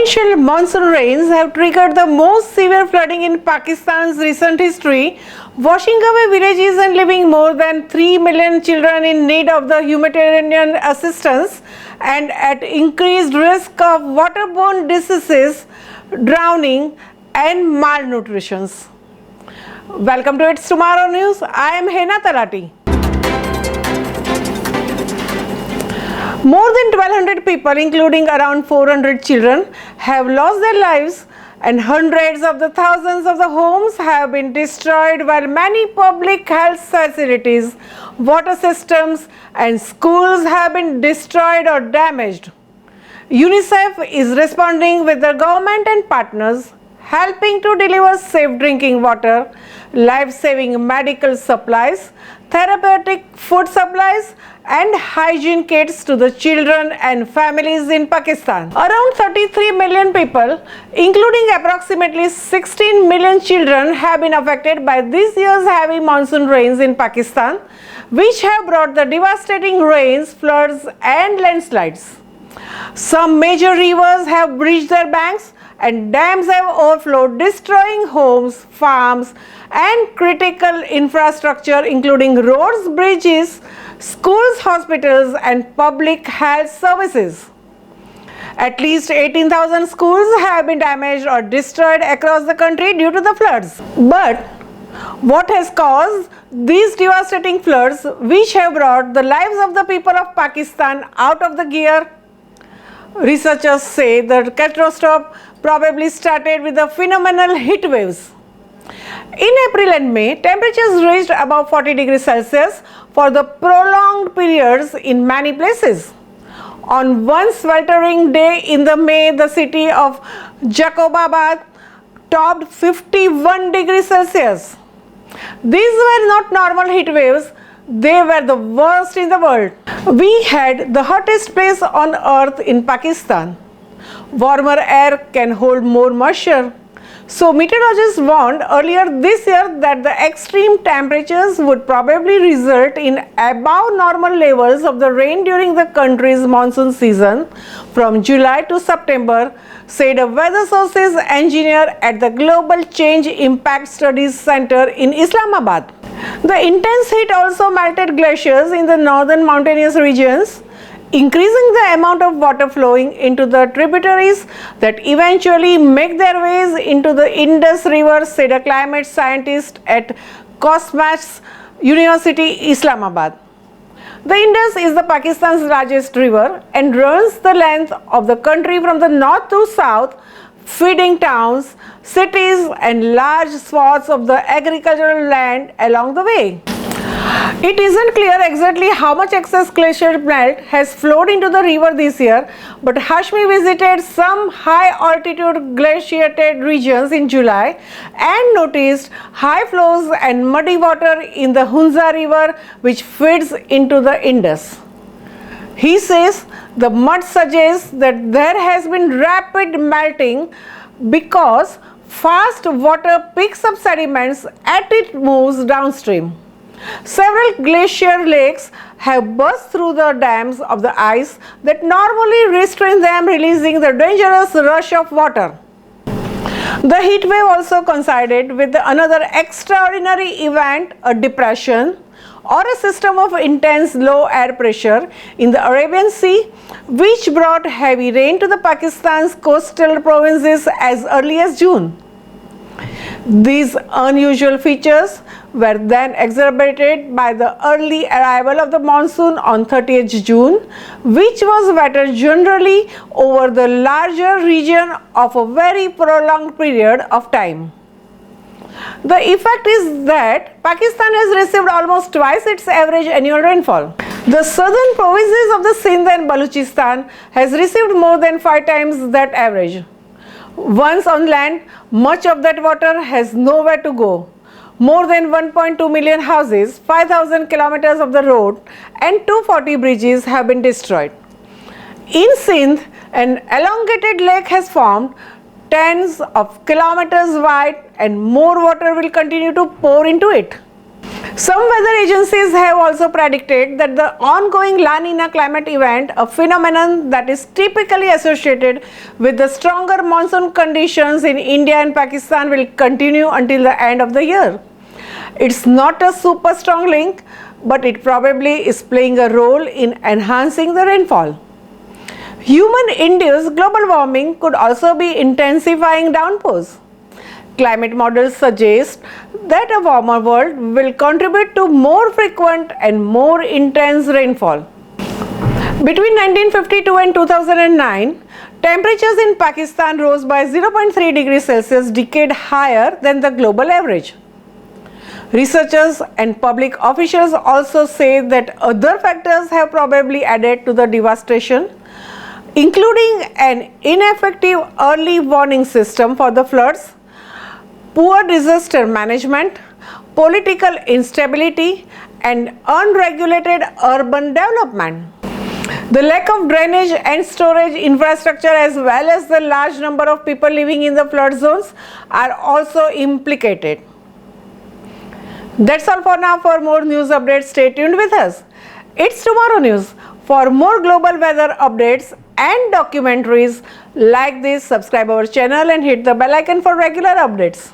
Torrential monsoon rains have triggered the most severe flooding in Pakistan's recent history, washing away villages and leaving more than 3 million children in need of the humanitarian assistance and at increased risk of waterborne diseases, drowning and malnutrition. Welcome to It's Tomorrow News. I am Hena Talati. More than 1,200 people, including around 400 children, have lost their lives and hundreds of the thousands of the homes have been destroyed, while many public health facilities, water systems and schools have been destroyed or damaged. UNICEF is responding with the government and partners, helping to deliver safe drinking water, life-saving medical supplies, therapeutic food supplies and hygiene kits to the children and families in Pakistan. Around 33 million people, including approximately 16 million children, have been affected by this year's heavy monsoon rains in Pakistan, which have brought the devastating rains, floods and landslides. Some major rivers have breached their banks and dams have overflowed, destroying homes, farms and critical infrastructure including roads, bridges, schools, hospitals and public health services. At least 18,000 schools have been damaged or destroyed across the country due to the floods. But what has caused these devastating floods, which have brought the lives of the people of Pakistan out of the gear? Researchers say the catastrophe probably started with the phenomenal heat waves. In April and May, temperatures reached above 40 degrees Celsius for the prolonged periods in many places. On one sweltering day in the May, the city of Jacobabad topped 51 degrees Celsius. These were not normal heat waves, they were the worst in the world. We had the hottest place on earth in Pakistan. Warmer air can hold more moisture. So meteorologists warned earlier this year that the extreme temperatures would probably result in above normal levels of the rain during the country's monsoon season from July to September, said a weather sources engineer at the Global Change Impact Studies Center in Islamabad. The intense heat also melted glaciers in the northern mountainous regions, increasing the amount of water flowing into the tributaries that eventually make their ways into the Indus River, said a climate scientist at Cosmas University, Islamabad. The Indus is the Pakistan's largest river and runs the length of the country from the north to south, feeding towns, cities and large swaths of the agricultural land along the way. It isn't clear exactly how much excess glacier melt has flowed into the river this year, but Hashmi visited some high-altitude glaciated regions in July and noticed high flows and muddy water in the Hunza River, which feeds into the Indus. He says the mud suggests that there has been rapid melting because fast water picks up sediments as it moves downstream. Several glacier lakes have burst through the dams of the ice that normally restrain them, releasing the dangerous rush of water. The heat wave also coincided with another extraordinary event, a depression or a system of intense low air pressure in the Arabian Sea, which brought heavy rain to the Pakistan's coastal provinces as early as June. These unusual features were then exacerbated by the early arrival of the monsoon on 30th June, which was wetter generally over the larger region of a very prolonged period of time. The effect is that Pakistan has received almost twice its average annual rainfall. The southern provinces of the Sindh and Balochistan has received more than 5 times that average. Once on land, much of that water has nowhere to go. More than 1.2 million houses, 5,000 kilometers of the road and 240 bridges have been destroyed. In Sindh, an elongated lake has formed, tens of kilometers wide, and more water will continue to pour into it. Some weather agencies have also predicted that the ongoing La Nina climate event, a phenomenon that is typically associated with the stronger monsoon conditions in India and Pakistan, will continue until the end of the year. It's not a super strong link, but it probably is playing a role in enhancing the rainfall. Human-induced global warming could also be intensifying downpours. Climate models suggest that a warmer world will contribute to more frequent and more intense rainfall. Between 1952 and 2009, temperatures in Pakistan rose by 0.3 degrees Celsius, decade higher than the global average. Researchers and public officials also say that other factors have probably added to the devastation, including an ineffective early warning system for the floods, poor disaster management, political instability, and unregulated urban development. The lack of drainage and storage infrastructure, as well as the large number of people living in the flood zones, are also implicated. That's all for now. For more news updates, stay tuned with us. It's Tomorrow News. For more global weather updates and documentaries like this, subscribe our channel and hit the bell icon for regular updates.